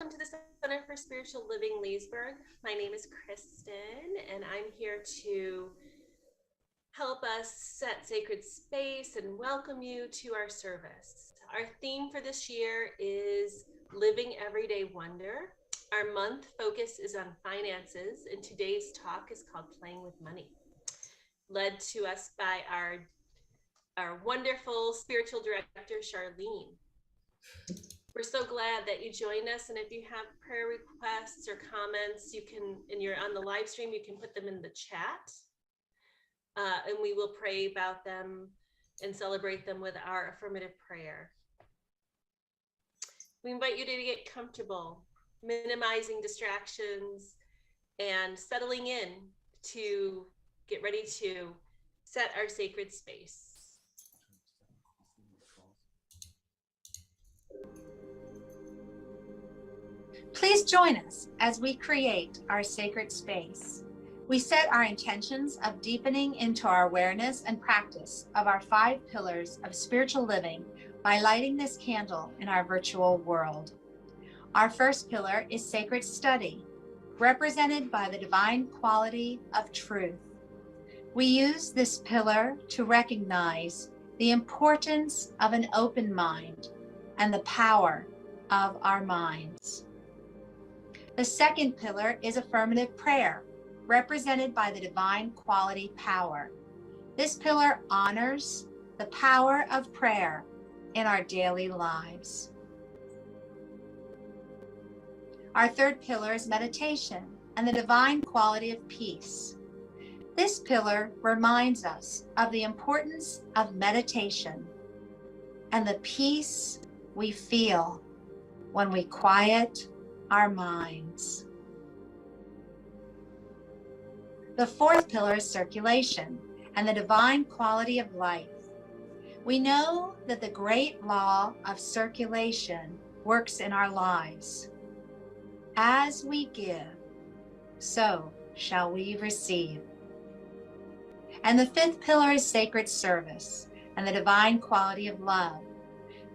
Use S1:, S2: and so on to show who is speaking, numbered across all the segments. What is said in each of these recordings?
S1: Welcome to the Center for Spiritual Living Leesburg. My name is Kristen, and I'm here to help us set sacred space and welcome you to our service. Our theme for this year is Living Everyday Wonder. Our month focus is on finances, and today's talk is called Playing with Money, led to us by our wonderful spiritual director, Charlene. We're so glad that you joined us, and if you have prayer requests or comments, you can, and you're on the live stream, you can put them in the chat, and we will pray about them and celebrate them with our affirmative prayer. We invite you to get comfortable, minimizing distractions, and settling in to get ready to set our sacred space.
S2: Please join us as we create our sacred space. We set our intentions of deepening into our awareness and practice of our 5 pillars of spiritual living by lighting this candle in our virtual world. Our first pillar is sacred study, represented by the divine quality of truth. We use this pillar to recognize the importance of an open mind and the power of our minds. The second pillar is affirmative prayer, represented by the divine quality power. This pillar honors the power of prayer in our daily lives. Our third pillar is meditation and the divine quality of peace. This pillar reminds us of the importance of meditation and the peace we feel when we quiet our minds. The fourth pillar is circulation and the divine quality of life. We know that the great law of circulation works in our lives. As we give, so shall we receive. And the fifth pillar is sacred service and the divine quality of love.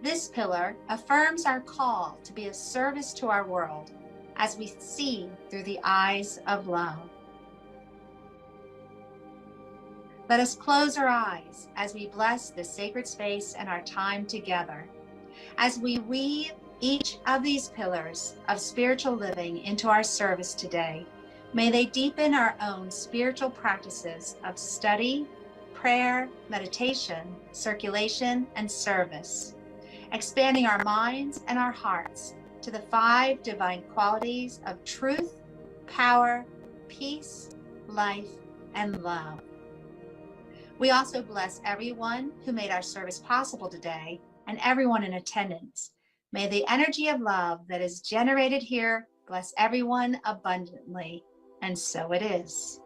S2: This pillar affirms our call to be of service to our world as we see through the eyes of love. Let us close our eyes as we bless this sacred space and our time together. As we weave each of these pillars of spiritual living into our service today, may they deepen our own spiritual practices of study, prayer, meditation, circulation, and service, expanding our minds and our hearts to the 5 divine qualities of truth, power, peace, life, and love. We also bless everyone who made our service possible today and everyone in attendance. May the energy of love that is generated here bless everyone abundantly, and so it is.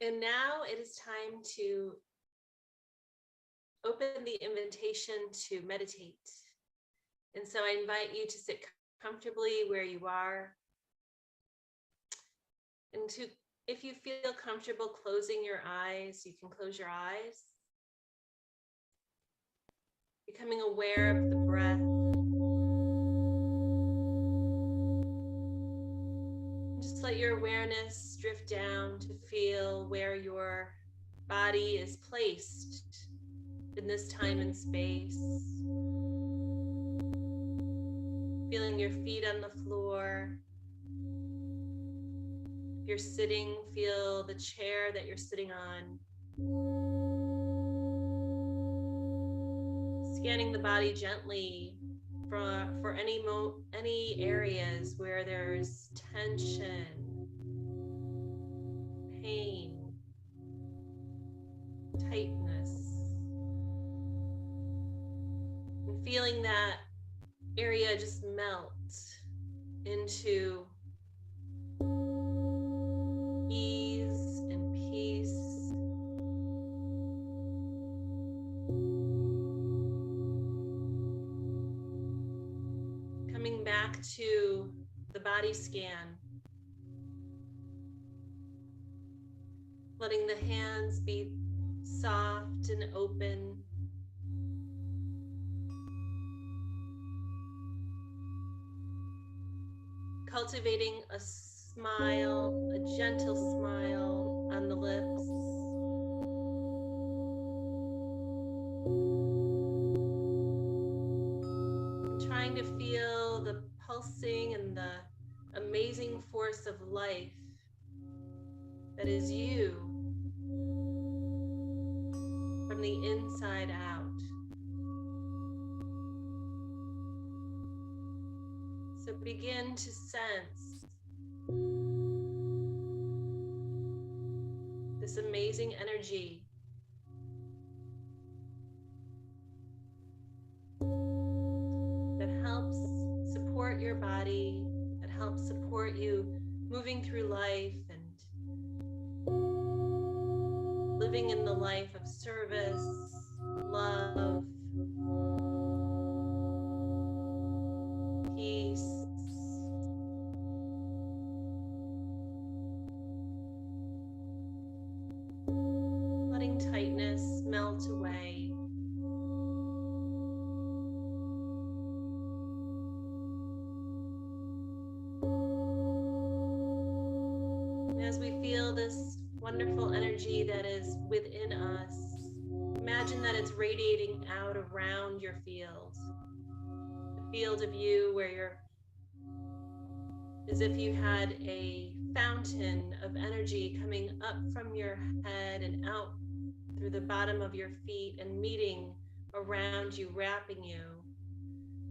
S1: And now it is time to open the invitation to meditate. And so I invite you to sit comfortably where you are. And to, if you feel comfortable closing your eyes, you can close your eyes. Becoming aware of the breath. Just let your awareness drift down to feel where your body is placed in this time and space. Feeling your feet on the floor. If you're sitting, feel the chair that you're sitting on. Scanning the body gently for any areas where there's tension, pain, tightness, and feeling that area just melt into ease and peace. Coming back to the body scan, letting the hands be soft and open. Cultivating a smile, a gentle smile on the lips. And trying to feel the pulsing and the amazing force of life that is you from the inside out. So begin to sense this amazing energy that helps support your body, that helps support you moving through life and living in the life of service, love, peace. Letting tightness melt away. And as we feel this wonderful energy that is within us, imagine that it's radiating out around your field. The field of you where you're as if you had a fountain of energy coming up from your head and out through the bottom of your feet and meeting around you, wrapping you,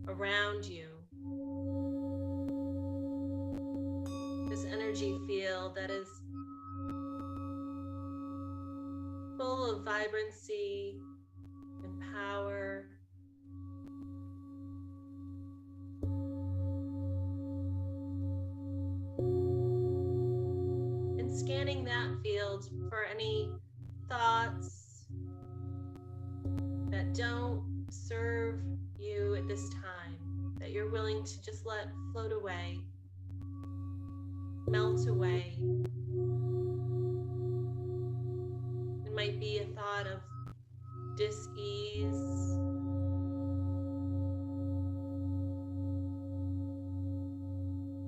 S1: around you. This energy field that is full of vibrancy and power. And scanning that field for any thoughts that don't serve you at this time, that you're willing to just let float away, melt away. It might be a thought of dis-ease,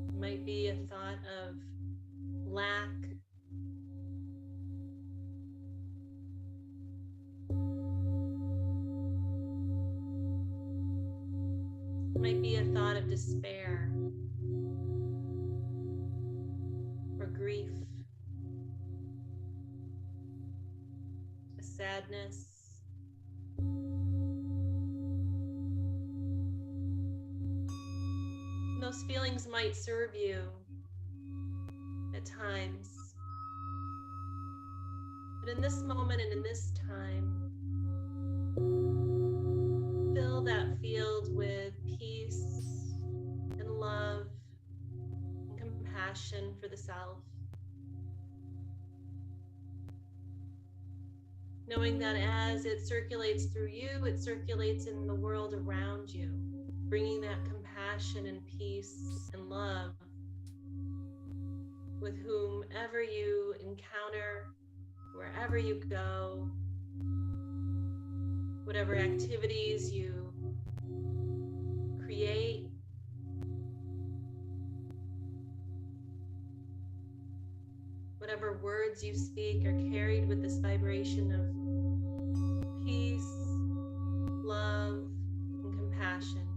S1: it might be a thought of lack. It might be a thought of despair or grief, a sadness. Those feelings might serve you at times. But in this moment and in this time, fill that field with peace and love and compassion for the self. Knowing that as it circulates through you, it circulates in the world around you, bringing that compassion and peace and love with whomever you encounter, wherever you go, whatever activities you create. Whatever words you speak are carried with this vibration of peace, love, and compassion.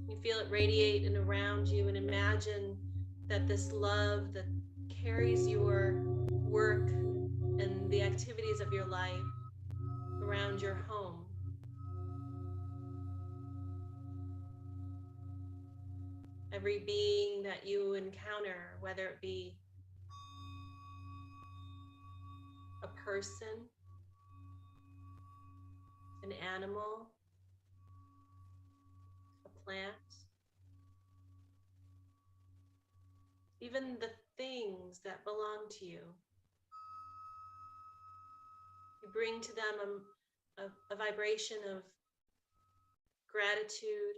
S1: You feel it radiate and around you, and imagine that this love that carries your work and the activities of your life around your home. Every being that you encounter, whether it be a person, an animal, a plant, even the things that belong to you. You bring to them a vibration of gratitude,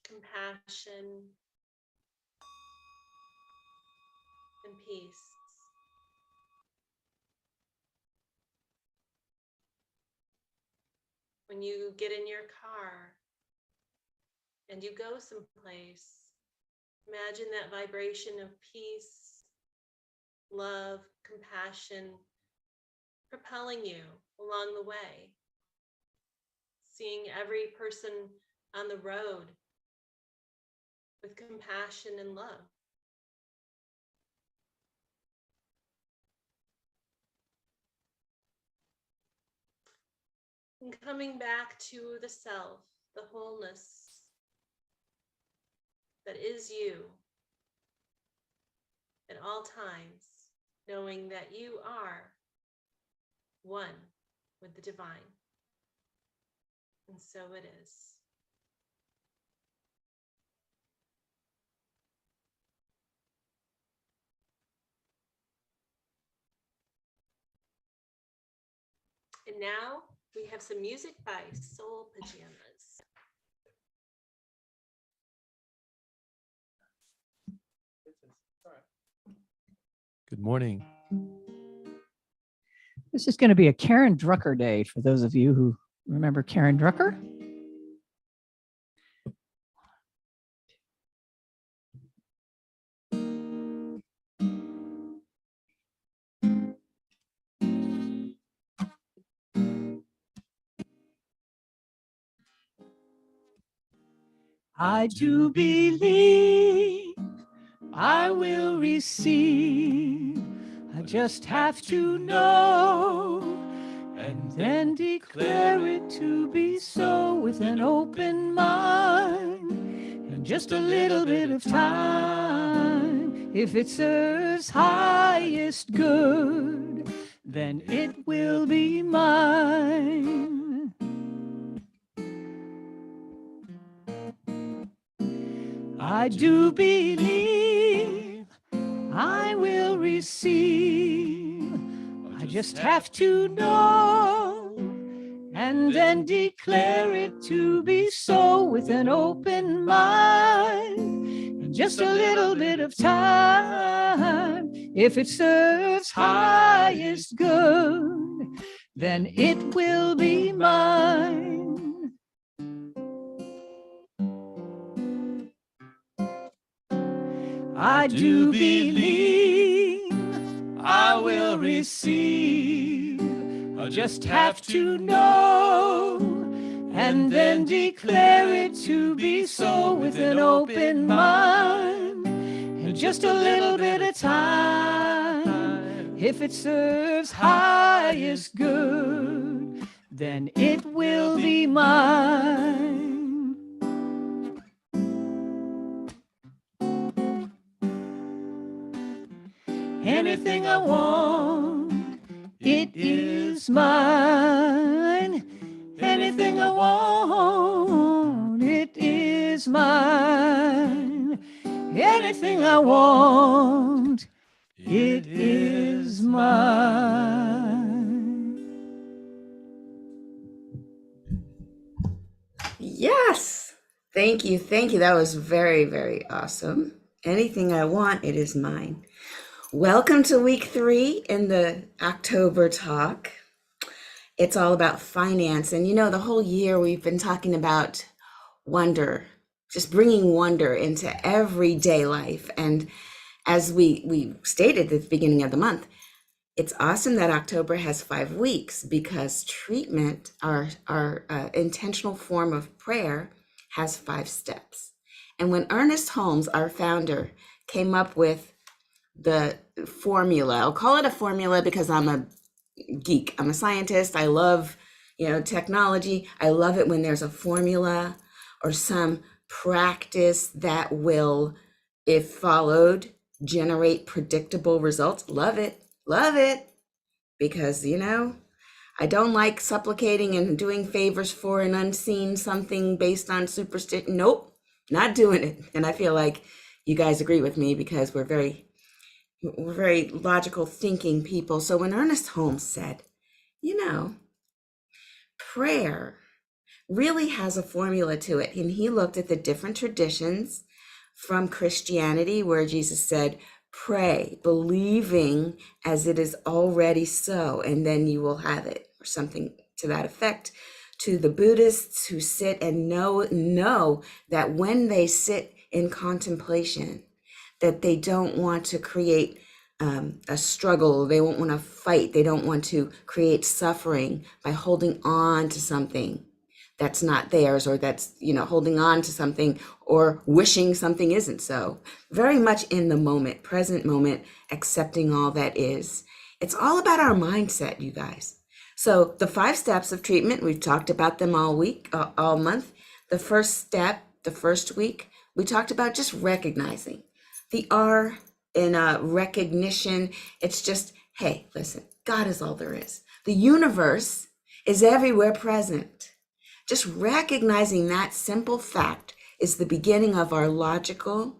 S1: compassion, and peace. When you get in your car and you go someplace, imagine that vibration of peace, love, compassion propelling you along the way. Seeing every person on the road with compassion and love. And coming back to the self, the wholeness that is you at all times, knowing that you are one with the divine. And so it is. And now we have some music by Soul Pajamas.
S3: Good morning.
S4: This is going to be a Karen Drucker day for those of you who remember Karen Drucker. I do believe I will receive. I just have to know and then declare it to be so with an open mind and just a little bit of time. If it serves highest good, then it will be mine. I do believe I will receive. I just have to know and then declare it to be so with an open mind and just a little bit of time. If it serves highest good, then it will be mine. I do believe I will receive. I just have to know and then declare it to be so with an open mind and just a little bit of time. If it serves highest good, then it will be mine. Anything I want, it is mine. Anything I want, it is mine. Anything I want, it is mine.
S5: Yes. Thank you. Thank you. That was very, very awesome. Anything I want, it is mine. Welcome to week 3 in the October talk. It's all about finance. And you know, the whole year we've been talking about wonder, just bringing wonder into everyday life. And as we stated at the beginning of the month, it's awesome that October has 5 weeks because treatment, our intentional form of prayer, has 5 steps. And when Ernest Holmes, our founder, came up with the formula, I'll call it a formula because I'm a geek. I'm a scientist. I love, technology. I love it when there's a formula or some practice that will, if followed, generate predictable results. Love it. Love it. Because, I don't like supplicating and doing favors for an unseen something based on superstition. Nope, not doing it. And I feel like you guys agree with me because we're very logical thinking people. So when Ernest Holmes said, prayer really has a formula to it, and he looked at the different traditions from Christianity where Jesus said, Pray, believing as it is already so, and then you will have it, or something to that effect. To the Buddhists who sit and know that when they sit in contemplation, that they don't want to create a struggle, they won't want to fight, they don't want to create suffering by holding on to something that's not theirs, or that's, holding on to something or wishing something isn't so. Very much in the moment, present moment, accepting all that is. It's all about our mindset, you guys. So the 5 steps of treatment, we've talked about them all week, all month. The first step, the first week, we talked about just recognizing. The R in recognition, it's just, hey, listen, God is all there is. The universe is everywhere present. Just recognizing that simple fact is the beginning of our logical,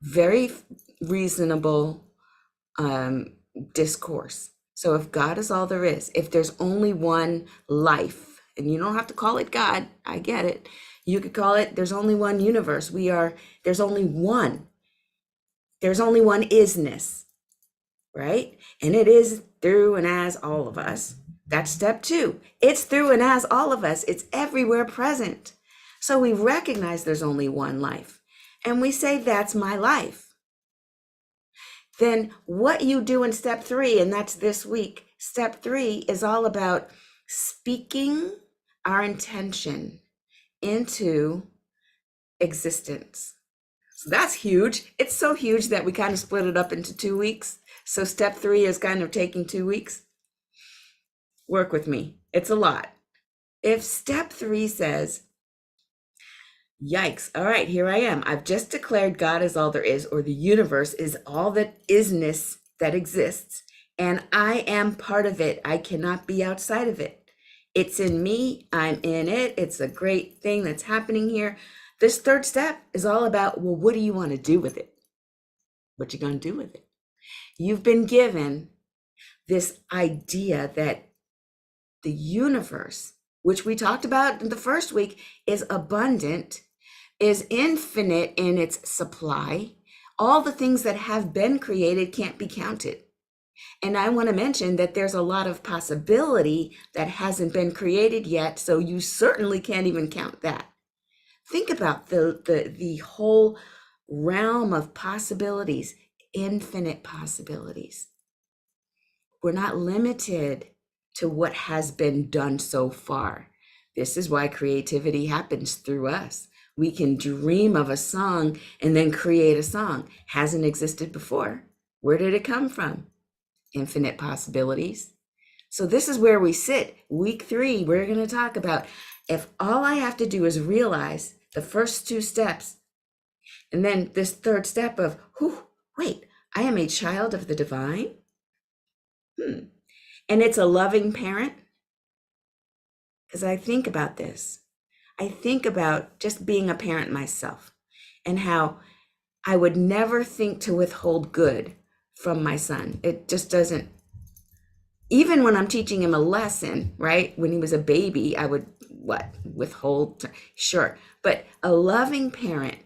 S5: very reasonable discourse. So if God is all there is, if there's only one life, and you don't have to call it God, I get it. You could call it, there's only one universe. There's only one. There's only one isness, right? And it is through and as all of us. That's step 2. It's through and as all of us. It's everywhere present. So we recognize there's only one life. And we say, that's my life. Then what you do in step 3, and that's this week, step 3 is all about speaking our intention into existence. So that's huge. It's so huge that we kind of split it up into 2 weeks. So step 3 is kind of taking 2 weeks. Work with me. It's a lot. If step 3 says, yikes, all right, here I am. I've just declared God is all there is, or the universe is all that isness that exists, and I am part of it. I cannot be outside of it. It's in me. I'm in it. It's a great thing that's happening here. This 3rd step is all about, well, what do you want to do with it? What you going to do with it? You've been given this idea that the universe, which we talked about in the first week, is abundant, is infinite in its supply. All the things that have been created can't be counted. And I want to mention that there's a lot of possibility that hasn't been created yet, so you certainly can't even count that. Think about the whole realm of possibilities, infinite possibilities. We're not limited to what has been done so far. This is why creativity happens through us. We can dream of a song and then create a song. Hasn't existed before. Where did it come from? Infinite possibilities. So this is where we sit. Week 3, we're going to talk about if all I have to do is realize the first 2 steps, and then this 3rd step of, wait, I am a child of the divine. And it's a loving parent. Because I think about this. I think about just being a parent myself and how I would never think to withhold good from my son. It just doesn't, even when I'm teaching him a lesson, right? When he was a baby, I would, withhold? Sure. But a loving parent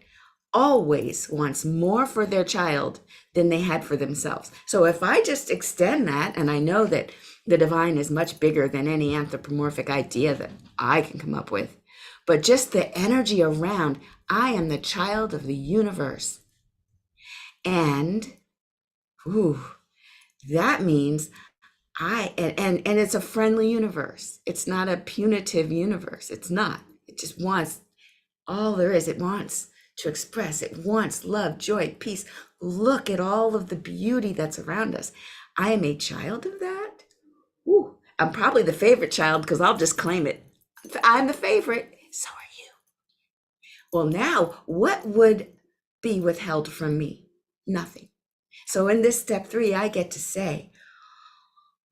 S5: always wants more for their child than they had for themselves. So if I just extend that, and I know that the divine is much bigger than any anthropomorphic idea that I can come up with, but just the energy around, I am the child of the universe. And that means and it's a friendly universe. It's not a punitive universe. It's not. It just wants all there is. It wants to express. It wants love, joy, peace. Look at all of the beauty that's around us. I am a child of that. I'm probably the favorite child because I'll just claim it. I'm the favorite. So are you. Well, now what would be withheld from me? Nothing. So in this step 3, I get to say,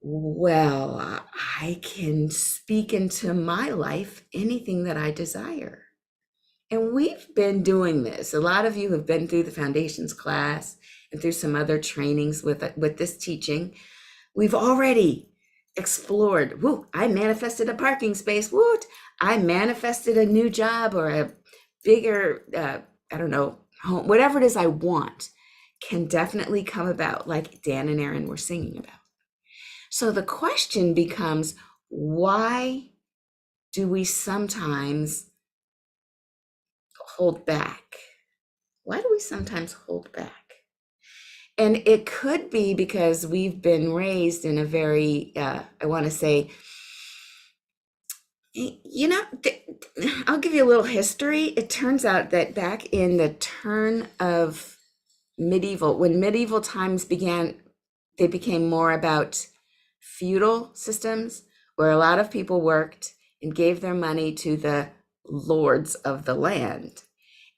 S5: well, I can speak into my life anything that I desire. And we've been doing this. A lot of you have been through the foundations class and through some other trainings with this teaching. We've already explored, I manifested a parking space. I manifested a new job or a bigger, home, whatever it is I want. can definitely come about, like Dan and Aaron were singing about. So the question becomes, why do we sometimes hold back? Why do we sometimes hold back? And it could be because we've been raised in a very, I want to say, I'll give you a little history. It turns out that back in the turn of when medieval times began, they became more about feudal systems where a lot of people worked and gave their money to the lords of the land.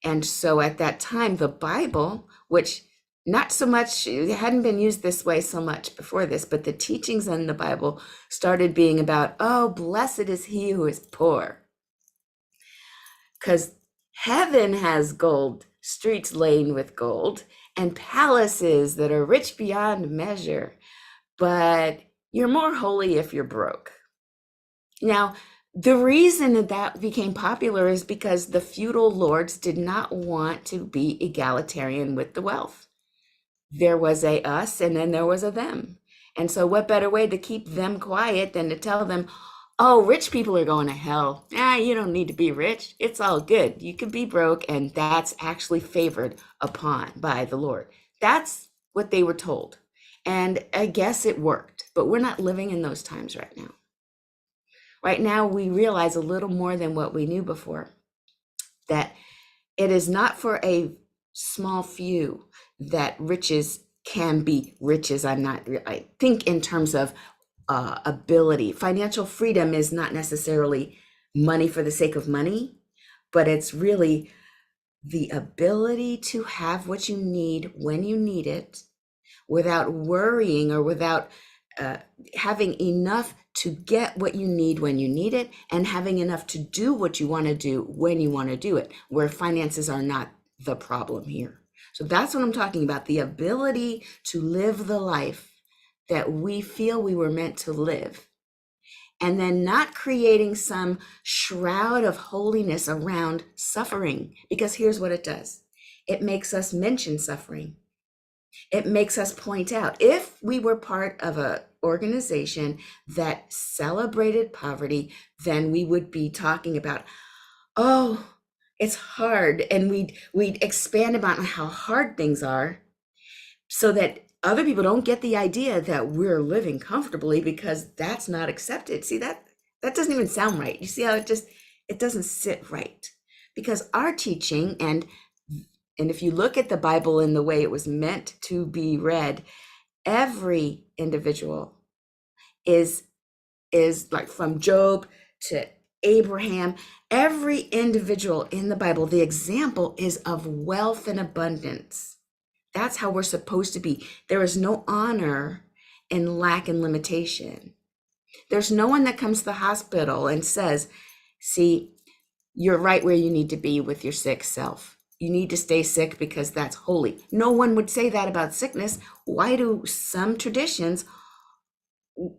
S5: And so at that time, the Bible, which not so much, it hadn't been used this way so much before this, but the teachings in the Bible started being about, oh, blessed is he who is poor. Because heaven has gold, streets laden with gold, and palaces that are rich beyond measure, but you're more holy if you're broke. Now, the reason that became popular is because the feudal lords did not want to be egalitarian with the wealth. There was a us and then there was a them. And so what better way to keep them quiet than to tell them, oh, rich people are going to hell. You don't need to be rich. It's all good. You can be broke, and that's actually favored upon by the Lord. That's what they were told. And I guess it worked, but we're not living in those times right now. Right now, we realize a little more than what we knew before, that it is not for a small few that riches can be riches. I think in terms of ability. Financial freedom is not necessarily money for the sake of money, but it's really the ability to have what you need when you need it without worrying or without having enough to get what you need when you need it, and having enough to do what you want to do when you want to do it, where finances are not the problem here. So that's what I'm talking about, the ability to live the life that we feel we were meant to live, and then not creating some shroud of holiness around suffering, because here's what it does. It makes us mention suffering. It makes us point out, if we were part of an organization that celebrated poverty, then we would be talking about, oh, it's hard. And we'd expand about how hard things are so that other people don't get the idea that we're living comfortably, because that's not accepted. See, that doesn't even sound right. You see how it doesn't sit right, because our teaching, and if you look at the Bible in the way it was meant to be read, every individual is like from Job to Abraham, every individual in the Bible, the example is of wealth and abundance. That's how we're supposed to be. There is no honor in lack and limitation. There's no one that comes to the hospital and says, see, you're right where you need to be with your sick self. You need to stay sick because that's holy. No one would say that about sickness. Why do some traditions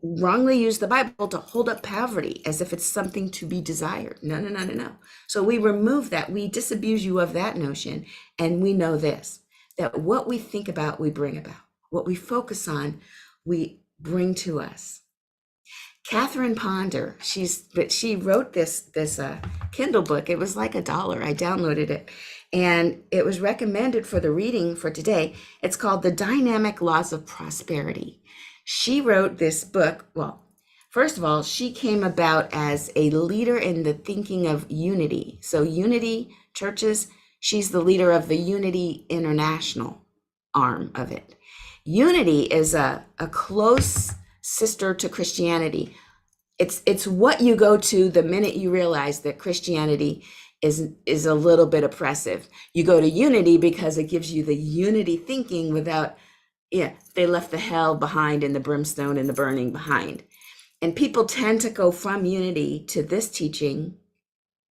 S5: wrongly use the Bible to hold up poverty as if it's something to be desired? No. So we remove that. We disabuse you of that notion. And we know this, that what we think about, we bring about. What we focus on, we bring to us. Catherine Ponder, she wrote this Kindle book. It was like $1. I downloaded it, and it was recommended for the reading for today. It's called The Dynamic Laws of Prosperity. She wrote this book. Well, first of all, she came about as a leader in the thinking of unity. So Unity Churches, she's the leader of the Unity International arm of it. Unity is a close sister to Christianity. It's what you go to the minute you realize that Christianity is a little bit oppressive. You go to Unity because it gives you the unity thinking without, they left the hell behind and the brimstone and the burning behind. And people tend to go from Unity to this teaching,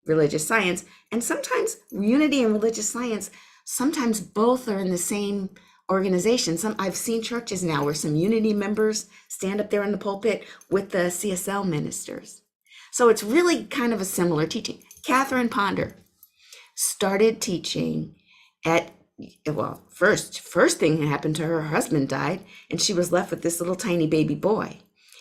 S5: religious science, and sometimes Unity and religious science, sometimes both are in the same organization. I've seen churches now where some Unity members stand up there in the pulpit with the CSL ministers. So it's really kind of a similar teaching. Catherine Ponder started teaching at well, first thing that happened to her, her husband died, and she was left with this little tiny baby boy.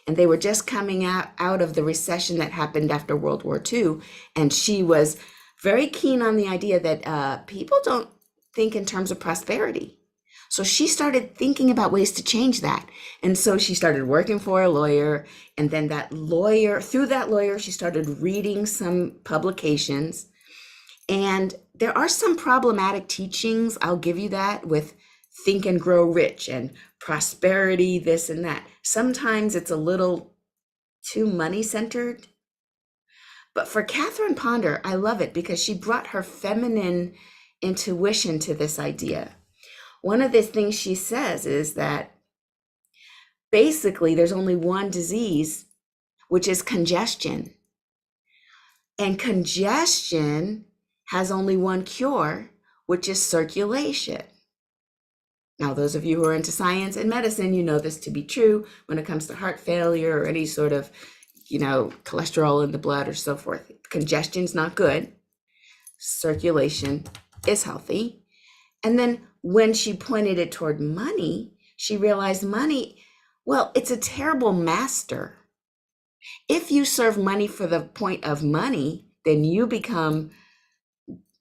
S5: And they were just coming out of the recession that happened after World War II. And she was very keen on the idea that people don't think in terms of prosperity. So she started thinking about ways to change that. And so she started working for a lawyer. And then through that lawyer, she started reading some publications. And there are some problematic teachings, I'll give you that, with Think and Grow Rich and prosperity, this and that. Sometimes it's a little too money-centered. But for Catherine Ponder, I love it because she brought her feminine intuition to this idea. One of the things she says is that basically there's only one disease, which is congestion. And congestion has only one cure, which is circulation. Now, those of you who are into science and medicine, you know this to be true when it comes to heart failure or any sort of, cholesterol in the blood or so forth. Congestion's not good. Circulation is healthy. And then when she pointed it toward money, she realized money, well, it's a terrible master. If you serve money for the point of money, then you become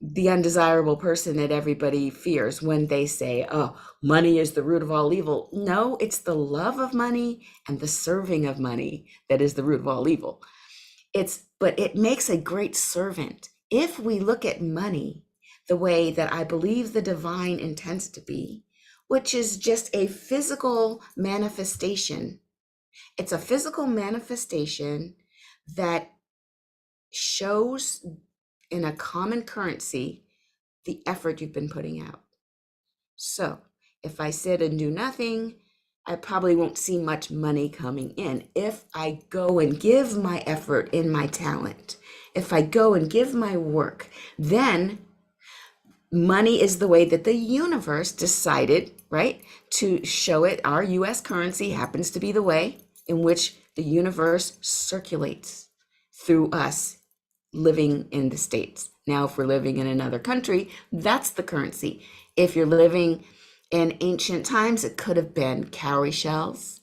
S5: the undesirable person that everybody fears when they say, oh, money is the root of all evil. No, it's the love of money and the serving of money that is the root of all evil. But it makes a great servant. If we look at money the way that I believe the divine intends to be, which is just a physical manifestation. It's a physical manifestation that shows in a common currency the effort you've been putting out. So if I sit and do nothing, I probably won't see much money coming in. If I go and give my effort in my talent, if I go and give my work, then money is the way that the universe decided, right, to show it. Our US currency happens to be the way in which the universe circulates through us living in the States. Now, if we're living in another country, that's the currency. If you're living in ancient times, it could have been cowrie shells.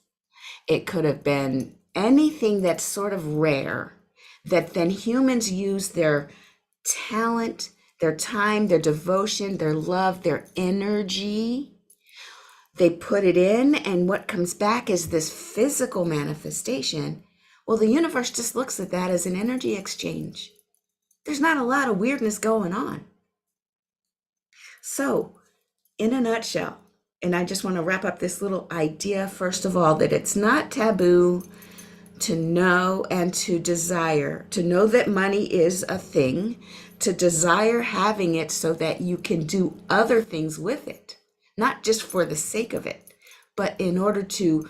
S5: It could have been anything that's sort of rare that then humans use their talent, their time, their devotion, their love, their energy. They put it in, and what comes back is this physical manifestation. Well, the universe just looks at that as an energy exchange. There's not a lot of weirdness going on. So, in a nutshell, and I just want to wrap up this little idea, first of all, that it's not taboo to know and to desire, to know that money is a thing, to desire having it so that you can do other things with it, not just for the sake of it, but in order to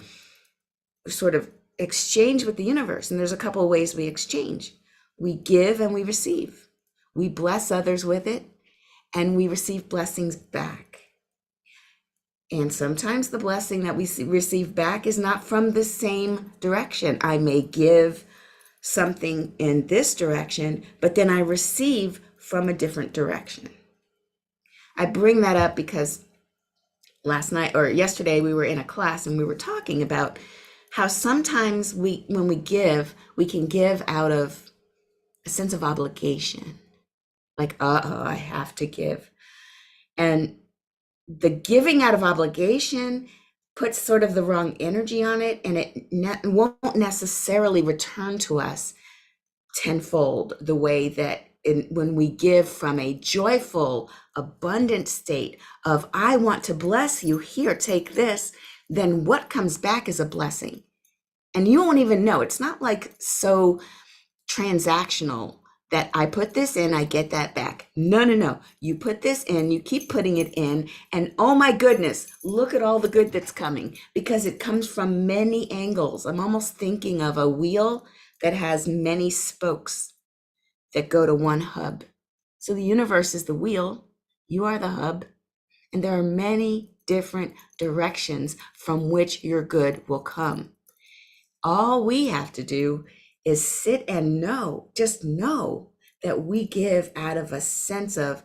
S5: sort of exchange with the universe. And there's a couple of ways we exchange. We give and we receive. We bless others with it, and we receive blessings back. And sometimes the blessing that we receive back is not from the same direction. I may give something in this direction, but then I receive from a different direction. I bring that up because yesterday we were in a class and we were talking about how sometimes when we give, we can give out of a sense of obligation, like, I have to give. And the giving out of obligation puts sort of the wrong energy on it, and it won't necessarily return to us tenfold the way that when we give from a joyful, abundant state of, I want to bless you, here, take this, then what comes back is a blessing. And you won't even know. It's not like so transactional that I put this in, I get that back. No. You put this in, you keep putting it in, and oh my goodness, look at all the good that's coming, because it comes from many angles. I'm almost thinking of a wheel that has many spokes that go to one hub. So the universe is the wheel, you are the hub, and there are many different directions from which your good will come. All we have to do is sit and just know that we give out of a sense of,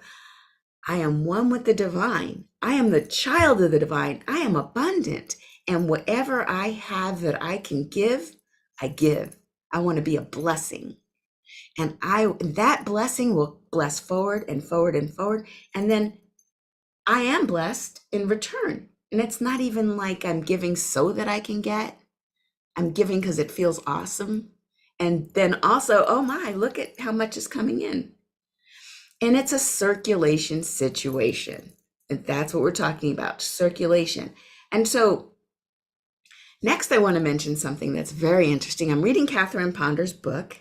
S5: I am one with the divine. I am the child of the divine. I am abundant. And whatever I have that I can give, I give. I want to be a blessing. And that blessing will bless forward and forward and forward. And then I am blessed in return. And it's not even like I'm giving so that I can get. I'm giving because it feels awesome. And then also, oh my, look at how much is coming in. And it's a circulation situation. And that's what we're talking about, circulation. And so next, I want to mention something that's very interesting. I'm reading Catherine Ponder's book,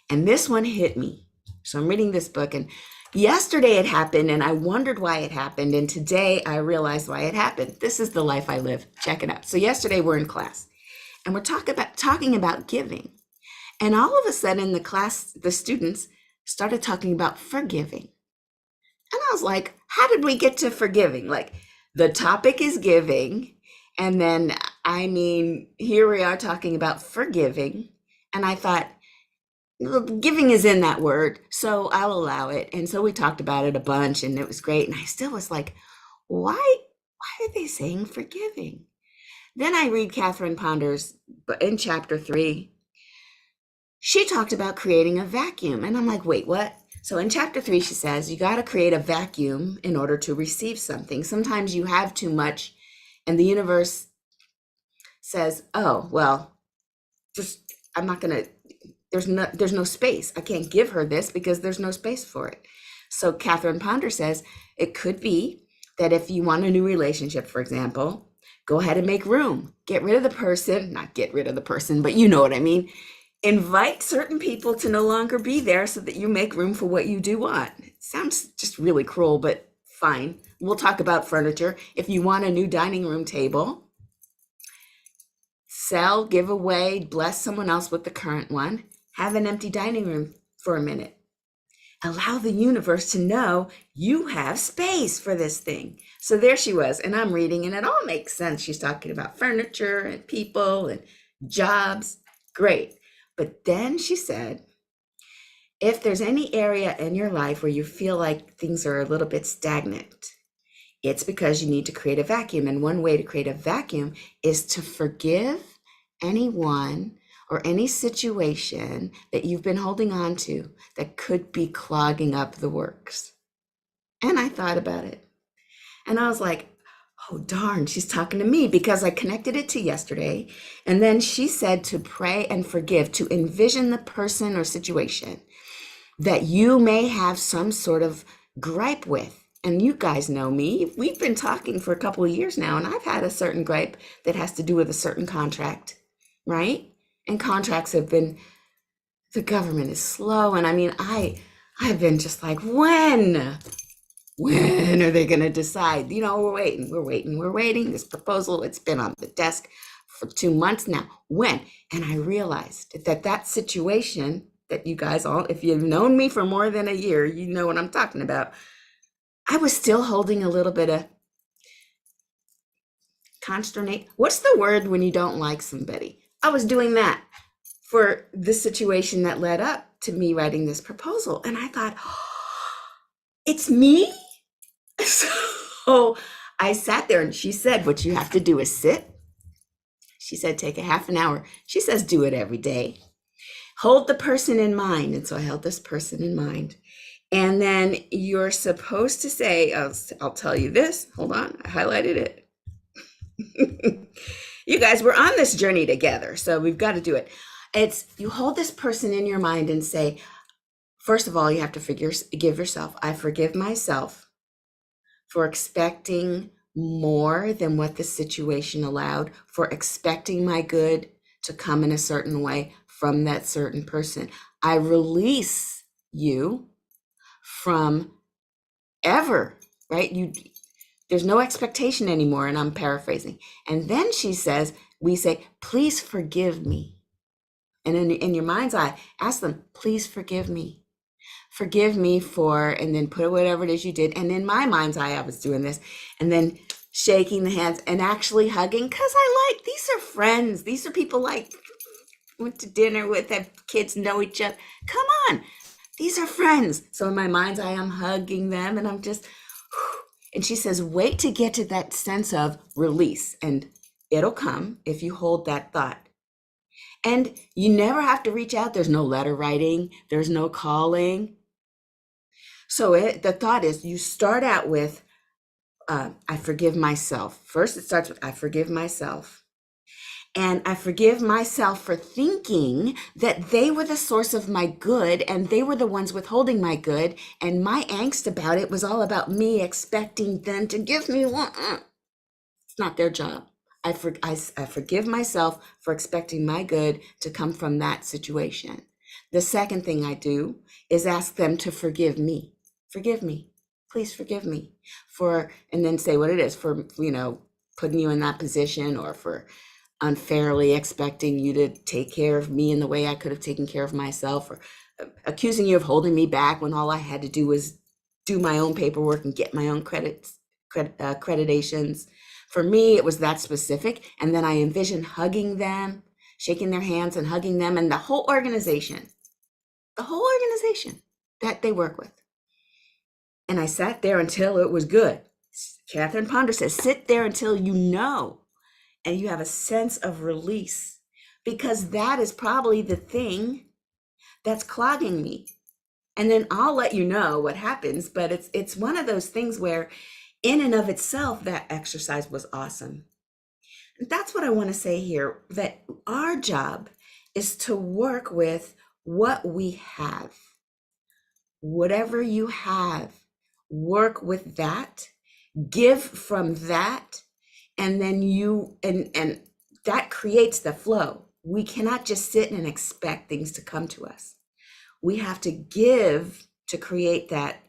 S5: and this one hit me. So I'm reading this book, and yesterday it happened, and I wondered why it happened. And today I realized why it happened. This is the life I live. Check it out. So yesterday we're in class, and we're talking about giving. And all of a sudden, the class, the students started talking about forgiving. And I was like, how did we get to forgiving? Like, the topic is giving. And then, I mean, here we are talking about forgiving. And I thought, well, giving is in that word, so I'll allow it. And so we talked about it a bunch, and it was great. And I still was like, why are they saying forgiving? Then I read Catherine Ponder's, in chapter 3, she talked about creating a vacuum. And I'm like, wait, what? So in chapter 3, she says, you got to create a vacuum in order to receive something. Sometimes you have too much, and the universe says, oh, well, just, I'm not going to, there's no space. I can't give her this because there's no space for it. So Catherine Ponder says, it could be that if you want a new relationship, for example, go ahead and make room. Get rid of the person, not get rid of the person, but you know what I mean. Invite certain people to no longer be there so that you make room for what you do want. It sounds just really cruel, but fine. We'll talk about furniture. If you want a new dining room table, sell, give away, bless someone else with the current one. Have an empty dining room for a minute. Allow the universe to know you have space for this thing. So there she was, and I'm reading, and it all makes sense. She's talking about furniture and people and jobs. Great. But then she said, if there's any area in your life where you feel like things are a little bit stagnant, it's because you need to create a vacuum. And one way to create a vacuum is to forgive anyone or any situation that you've been holding on to that could be clogging up the works. And I thought about it. And I was like, oh, darn, she's talking to me, because I connected it to yesterday. And then she said to pray and forgive, to envision the person or situation that you may have some sort of gripe with. And you guys know me. We've been talking for a couple of years now, and I've had a certain gripe that has to do with a certain contract, right? And contracts have been, the government is slow. And I mean, I've been just like, when are they going to decide? You know, we're waiting. This proposal, it's been on the desk for 2 months now. When? And I realized that situation that you guys all, if you've known me for more than a year, you know what I'm talking about. I was still holding a little bit of consternate. What's the word when you don't like somebody? I was doing that for this situation that led up to me writing this proposal. And I thought, oh, it's me? So I sat there, and she said, what you have to do is sit. She said, take a half an hour. She says, do it every day. Hold the person in mind. And so I held this person in mind. And then you're supposed to say, I'll tell you this. Hold on. I highlighted it. You guys, we're on this journey together, so we've got to do it. It's, you hold this person in your mind and say, first of all, you have to give yourself, I forgive myself for expecting more than what the situation allowed, for expecting my good to come in a certain way from that certain person. I release you from ever, right? There's no expectation anymore, and I'm paraphrasing. And then she says, we say, please forgive me. And in your mind's eye, ask them, please forgive me. Forgive me for, and then put whatever it is you did. And in my mind's eye, I was doing this, and then shaking the hands and actually hugging, because these are friends. These are people like went to dinner with, have kids, know each other. Come on, these are friends. So in my mind's eye, I'm hugging them, and I'm just And she says, wait to get to that sense of release, and it'll come if you hold that thought. And you never have to reach out. There's no letter writing. There's no calling. So the thought is, you start out with, I forgive myself. First, it starts with, I forgive myself. And I forgive myself for thinking that they were the source of my good and they were the ones withholding my good. And my angst about it was all about me expecting them to give me one. It's not their job. I forgive myself for expecting my good to come from that situation. The second thing I do is ask them to forgive me. Forgive me. Please forgive me for, and then say what it is for, putting you in that position, or for unfairly expecting you to take care of me in the way I could have taken care of myself, or accusing you of holding me back when all I had to do was do my own paperwork and get my own accreditations. For me, it was that specific. And then I envisioned hugging them, shaking their hands and hugging them, and the whole organization that they work with. And I sat there until it was good. Catherine Ponder says, sit there until you know, and you have a sense of release, because that is probably the thing that's clogging me. And then I'll let you know what happens. But it's one of those things where, in and of itself, that exercise was awesome. And that's what I want to say here, that our job is to work with what we have. Whatever you have, work with that, give from that, and then and that creates the flow. We cannot just sit and expect things to come to us. We have to give to create that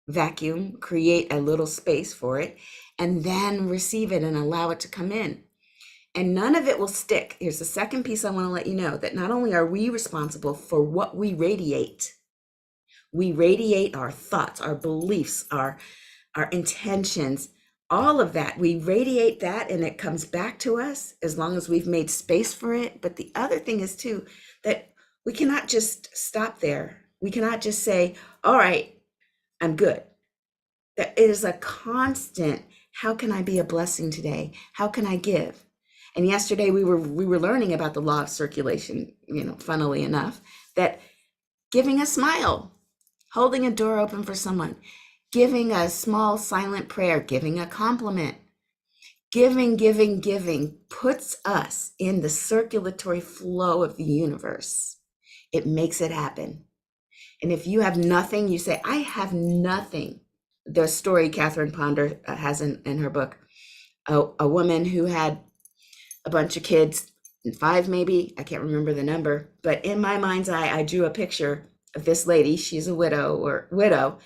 S5: vacuum, create a little space for it, and then receive it and allow it to come in. And none of it will stick. Here's the second piece I want to let you know, that not only are we responsible for what we radiate our thoughts, our beliefs, our intentions, all of that. We radiate that and it comes back to us as long as we've made space for it. But the other thing is too, that we cannot just stop there. We cannot just say, all right, I'm good. That it is a constant, how can I be a blessing today? How can I give? And yesterday we were learning about the law of circulation, funnily enough, that giving a smile, holding a door open for someone, giving a small silent prayer, giving a compliment, giving puts us in the circulatory flow of the universe. It makes it happen. And if you have nothing, you say, I have nothing. The story Catherine Ponder has in her book, a woman who had a bunch of kids, 5 maybe, I can't remember the number, but in my mind's eye, I drew a picture of this lady. She's a widow,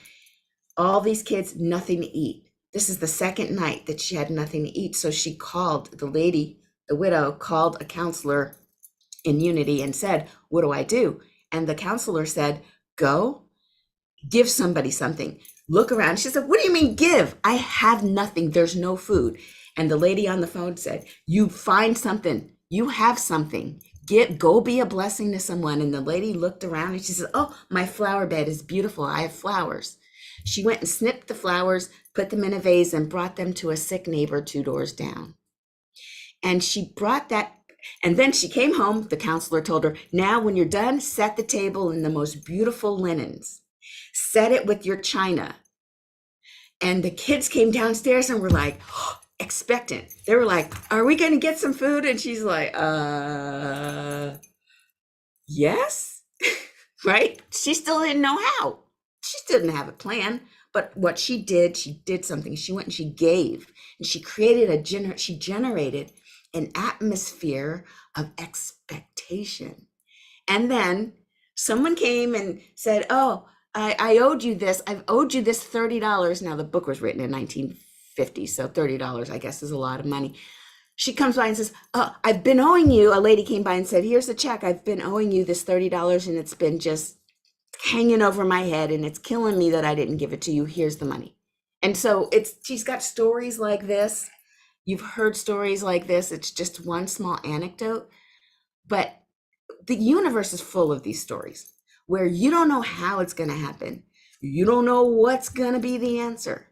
S5: all these kids, nothing to eat. This is the second night that she had nothing to eat. So she called the widow called a counselor in Unity and said, what do I do? And the counselor said, go give somebody something. Look around. She said, what do you mean give? I have nothing. There's no food. And the lady on the phone said, you find something. You have something. Go be a blessing to someone. And the lady looked around and she said, oh, my flower bed is beautiful. I have flowers. She went and snipped the flowers, put them in a vase, and brought them to a sick neighbor 2 doors down. And she brought that. And then she came home. The counselor told her, now when you're done, set the table in the most beautiful linens. Set it with your china. And the kids came downstairs and were like, expectant. They were like, are we going to get some food? And she's like, yes, right? She still didn't know how. She didn't have a plan. But what she did something. She went and she gave, and she created she generated an atmosphere of expectation. And then someone came and said, oh, I owed you this. I've owed you this $30. Now the book was written in 1950, so $30, I guess, is a lot of money. She comes by and says, oh, I've been owing you. A lady came by and said, here's the check. I've been owing you this $30 and it's been just hanging over my head and it's killing me that I didn't give it to you. Here's the money. And so she's got stories like this. You've heard stories like this. It's just one small anecdote, but the universe is full of these stories where you don't know how it's going to happen. You don't know what's going to be the answer,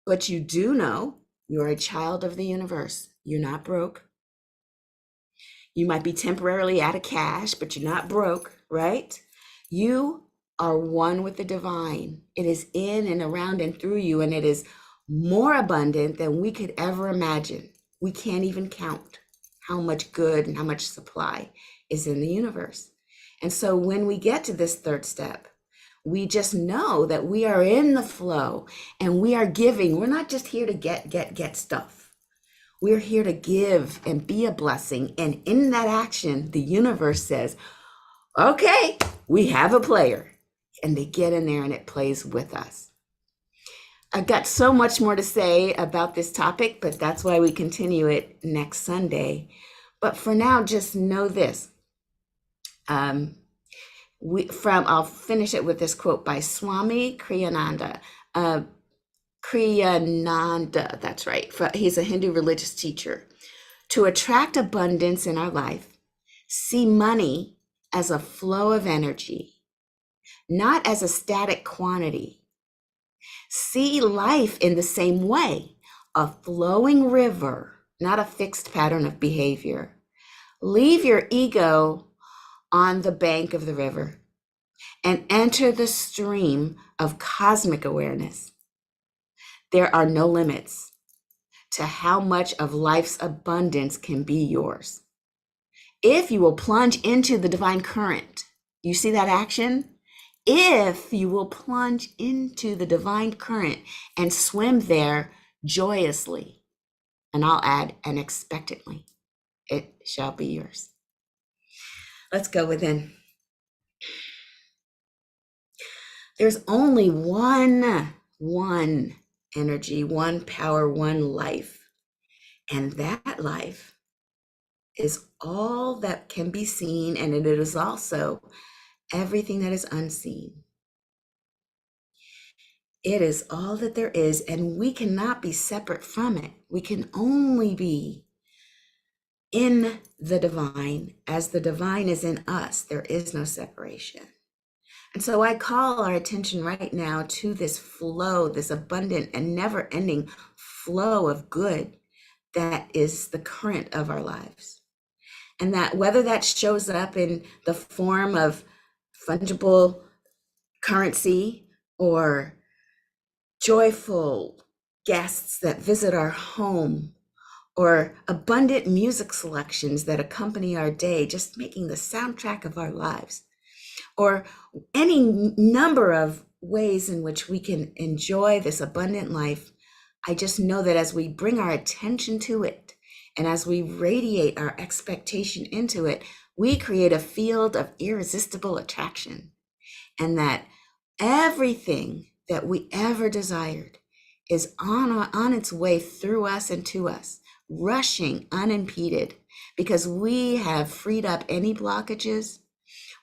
S5: But you do know you're a child of the universe. You're not broke. You might be temporarily out of cash, but you're not broke, right? You are one with the divine. It is in and around and through you, and it is more abundant than we could ever imagine. We can't even count how much good and how much supply is in the universe. And so when we get to this third step, we just know that we are in the flow and we are giving. We're not just here to get stuff. We're here to give and be a blessing. And in that action, the universe says, okay, we have a player. And they get in there and it plays with us. I've got so much more to say about this topic, but that's why we continue it next Sunday. But for now, just know this. I'll finish it with this quote by Swami Kriyananda. Kriyananda, that's right. He's a Hindu religious teacher. To attract abundance in our life, see money as a flow of energy, not as a static quantity. See life in the same way, a flowing river, not a fixed pattern of behavior. Leave your ego on the bank of the river and enter the stream of cosmic awareness. There are no limits to how much of life's abundance can be yours. If you will plunge into the divine current, you see that action? If you will plunge into the divine current and swim there joyously, and I'll add, and expectantly, it shall be yours. Let's go within. There's only one energy, one power, one life. And that life is all that can be seen, and it is also everything that is unseen. It is all that there is, and we cannot be separate from it. We can only be in the divine as the divine is in us. There is no separation. And so I call our attention right now to this flow, this abundant and never-ending flow of good that is the current of our lives. And that whether that shows up in the form of fungible currency or joyful guests that visit our home, or abundant music selections that accompany our day, just making the soundtrack of our lives, or any number of ways in which we can enjoy this abundant life, I just know that as we bring our attention to it and as we radiate our expectation into it, we create a field of irresistible attraction, and that everything that we ever desired is on its way through us and to us, rushing unimpeded, because we have freed up any blockages.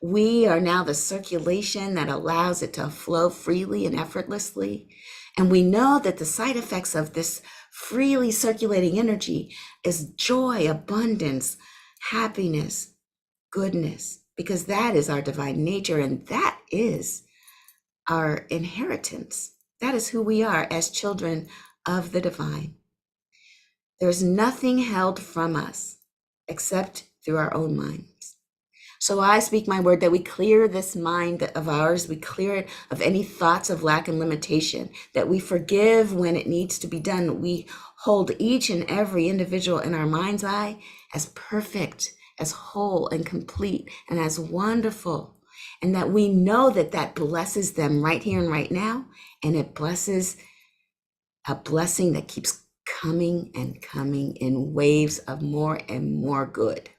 S5: We are now the circulation that allows it to flow freely and effortlessly. And we know that the side effects of this freely circulating energy is joy, abundance, happiness, goodness, because that is our divine nature and that is our inheritance. That is who we are as children of the divine. There's nothing held from us except through our own minds. So I speak my word that we clear this mind of ours, we clear it of any thoughts of lack and limitation, that we forgive when it needs to be done. We hold each and every individual in our mind's eye as perfect, as whole and complete, and as wonderful. And that we know that that blesses them right here and right now. And it blesses a blessing that keeps coming and coming in waves of more and more good.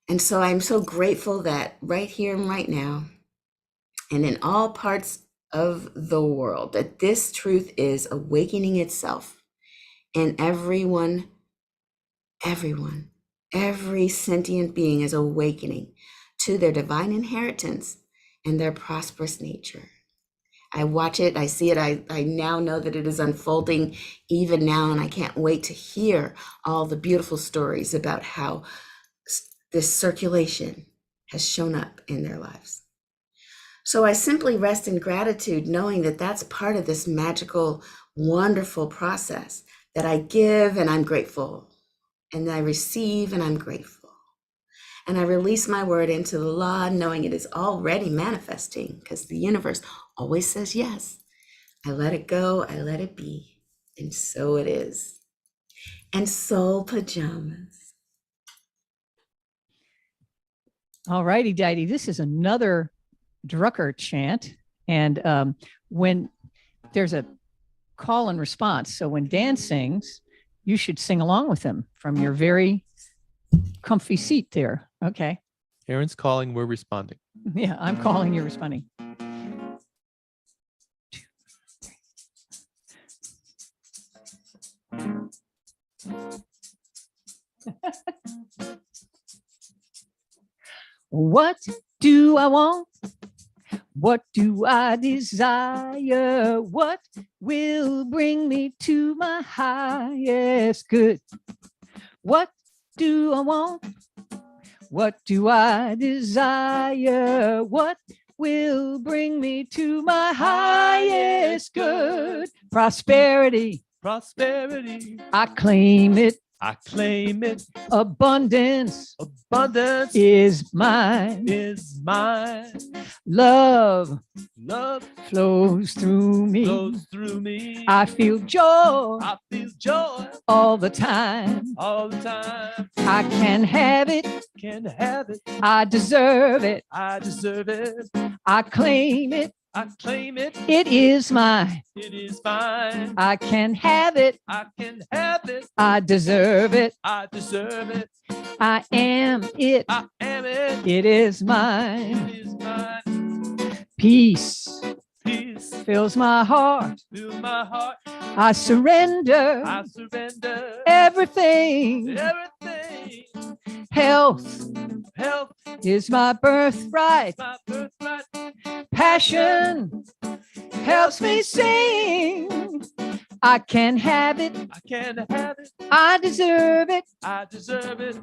S5: And so I'm so grateful that right here and right now, and in all parts of the world, that this truth is awakening itself in everyone, every sentient being is awakening to their divine inheritance and their prosperous nature. I watch it, I see it, I now know that it is unfolding even now, and I can't wait to hear all the beautiful stories about how this circulation has shown up in their lives. So I simply rest in gratitude, knowing that that's part of this magical wonderful process that I give and I'm grateful, and I receive and I'm grateful. And I release my word into the law, knowing it is already manifesting because the universe always says yes. I let it go, I let it be. And so it is. And soul pajamas.
S4: All righty, Daddy. This is another Drucker chant. And when there's a call and response, so when Dan sings, you should sing along with him from your very comfy seat there. Okay.
S3: Aaron's calling, we're responding.
S4: Yeah, I'm calling, you're responding. What do I want? What do I desire? What will bring me to my highest good? What do I want? What do I desire? What will bring me to my highest good? Prosperity,
S3: Prosperity,
S4: I claim it.
S3: I claim it.
S4: Abundance
S3: Abundance
S4: is mine.
S3: is mine.
S4: Love
S3: Love
S4: flows through me.
S3: flows through me.
S4: I feel joy
S3: I feel joy
S4: all the time.
S3: all the time.
S4: I can have it.
S3: Can have it.
S4: I deserve it.
S3: I deserve it.
S4: I claim it.
S3: I claim it.
S4: It is mine.
S3: It is mine.
S4: I can have it.
S3: I can have it.
S4: I deserve it.
S3: I deserve it.
S4: I am it.
S3: I am it.
S4: It is mine.
S3: It is mine.
S4: Peace
S3: Peace
S4: fills my heart.
S3: fill my heart.
S4: I surrender
S3: I surrender
S4: everything.
S3: everything.
S4: Health
S3: Health
S4: is my birthright.
S3: is my birthright.
S4: Passion helps me sing. I can have it.
S3: I can have it.
S4: I deserve it.
S3: I deserve it.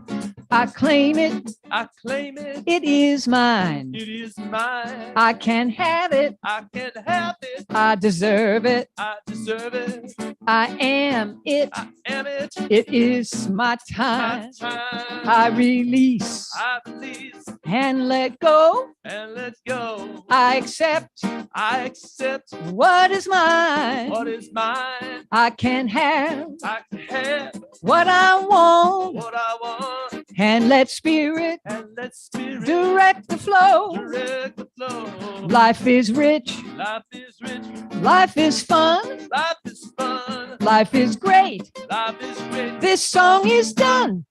S4: I claim it.
S3: I claim it.
S4: It is mine.
S3: It is mine.
S4: I can have it.
S3: I can have it.
S4: I deserve it.
S3: I deserve it.
S4: I am it.
S3: I am it.
S4: It is my
S3: My
S4: time.
S3: time.
S4: I release
S3: I release
S4: and let go.
S3: and let go.
S4: I accept
S3: I accept
S4: what is mine.
S3: what is mine.
S4: I can have
S3: I can have
S4: what I want
S3: what I want.
S4: and let spirit
S3: And let spirit
S4: direct the flow.
S3: direct the flow.
S4: Life is rich.
S3: Life is rich.
S4: Life is fun.
S3: Life is fun.
S4: Life is great.
S3: Life is great.
S4: This song is done.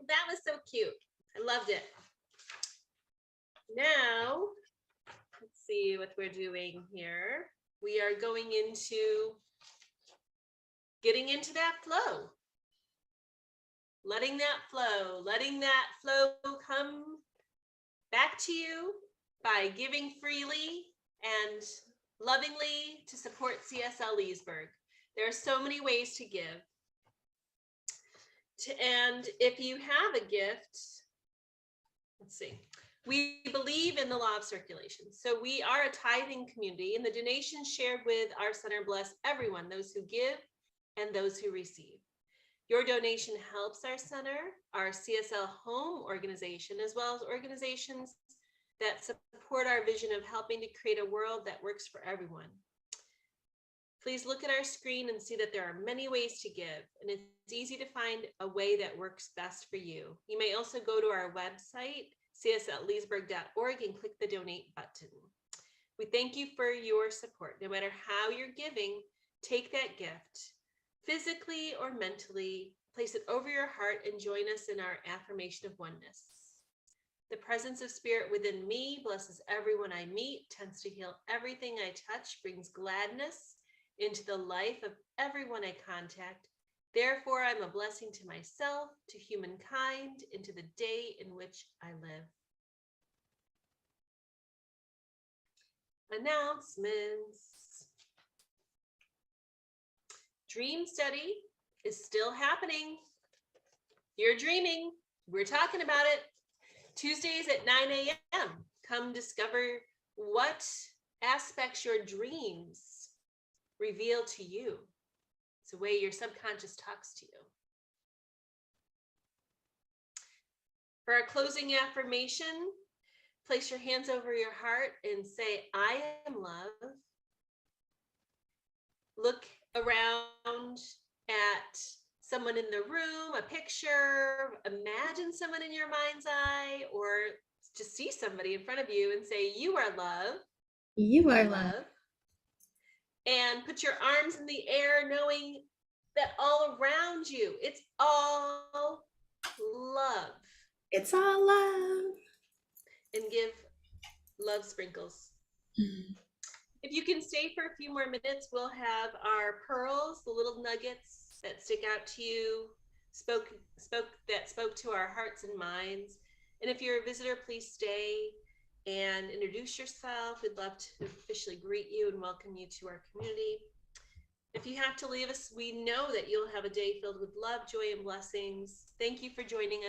S1: That was so cute. I loved it. Now, let's see what we're doing here. We are going into getting into that flow. Letting that flow come back to you by giving freely and lovingly to support CSL Leesburg. There are so many ways to give. And if you have a gift, let's see, we believe in the law of circulation. So we are a tithing community, and the donations shared with our center bless everyone, those who give and those who receive. Your donation helps our center, our CSL home organization, as well as organizations that support our vision of helping to create a world that works for everyone. Please look at our screen and see that there are many ways to give, and it's easy to find a way that works best for you. You may also go to our website, csleesburg.org, and click the donate button. We thank you for your support. No matter how you're giving, take that gift, physically or mentally, place it over your heart and join us in our affirmation of oneness. The presence of spirit within me blesses everyone I meet, tends to heal everything I touch, brings gladness into the life of everyone I contact. Therefore, I'm a blessing to myself, to humankind, and to the day in which I live. Announcements. Dream study is still happening. You're dreaming. We're talking about it. Tuesdays at 9 a.m. Come discover what aspects your dreams reveal to you. It's a way your subconscious talks to you. For our closing affirmation, place your hands over your heart and say, I am love. Look around at someone in the room, a picture, imagine someone in your mind's eye, or just see somebody in front of you and say, you are love.
S5: You are love.
S1: And put your arms in the air, knowing that all around you, it's all love.
S5: It's all love.
S1: And give love sprinkles. If you can stay for a few more minutes, we'll have our pearls, the little nuggets that stick out to you, spoke to our hearts and minds. And if you're a visitor, please stay and introduce yourself. We'd love to officially greet you and welcome you to our community. If you have to leave us, we know that you'll have a day filled with love, joy, and blessings. Thank you for joining us.